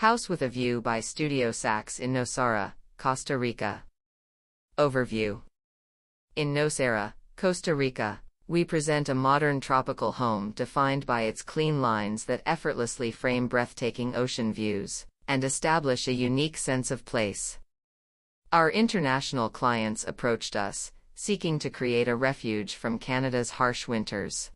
House with a View by Studio Saxe in Nosara, Costa Rica. Overview. In Nosara, Costa Rica, we present a modern tropical home defined by its clean lines that effortlessly frame breathtaking ocean views and establish a unique sense of place. Our international clients approached us, seeking to create a refuge from Canada's harsh winters.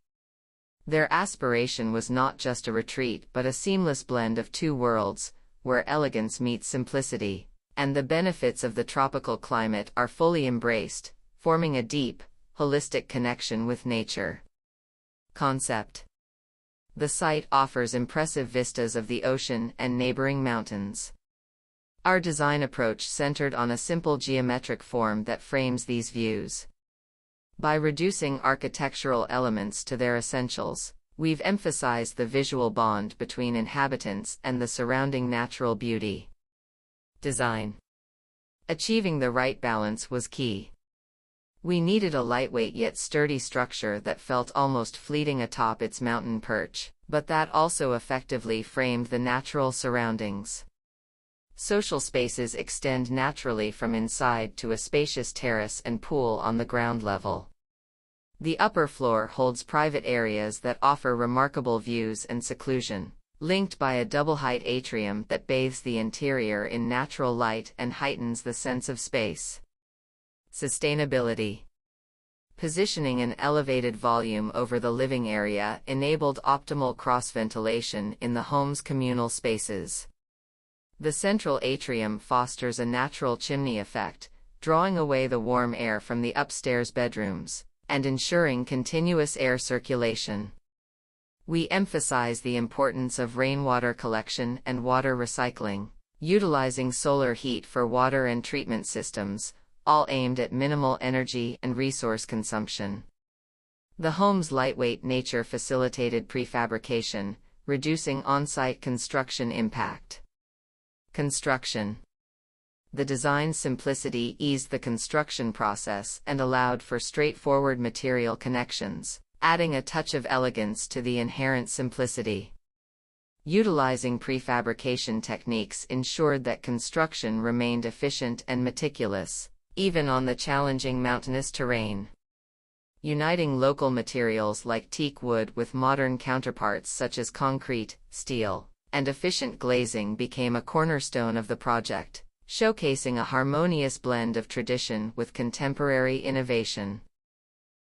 Their aspiration was not just a retreat but a seamless blend of two worlds, where elegance meets simplicity, and the benefits of the tropical climate are fully embraced, forming a deep, holistic connection with nature. Concept. The site offers impressive vistas of the ocean and neighboring mountains. Our design approach centered on a simple geometric form that frames these views. By reducing architectural elements to their essentials, we've emphasized the visual bond between inhabitants and the surrounding natural beauty. Design. Achieving the right balance was key. We needed a lightweight yet sturdy structure that felt almost fleeting atop its mountain perch, but that also effectively framed the natural surroundings. Social spaces extend naturally from inside to a spacious terrace and pool on the ground level. The upper floor holds private areas that offer remarkable views and seclusion, linked by a double-height atrium that bathes the interior in natural light and heightens the sense of space. Sustainability. Positioning an elevated volume over the living area enabled optimal cross-ventilation in the home's communal spaces. The central atrium fosters a natural chimney effect, drawing away the warm air from the upstairs bedrooms, and ensuring continuous air circulation. We emphasize the importance of rainwater collection and water recycling, utilizing solar heat for water and treatment systems, all aimed at minimal energy and resource consumption. The home's lightweight nature facilitated prefabrication, reducing on-site construction impact. Construction. The design's simplicity eased the construction process and allowed for straightforward material connections, adding a touch of elegance to the inherent simplicity. Utilizing prefabrication techniques ensured that construction remained efficient and meticulous, even on the challenging mountainous terrain. Uniting local materials like teak wood with modern counterparts such as concrete, steel, and efficient glazing became a cornerstone of the project, showcasing a harmonious blend of tradition with contemporary innovation.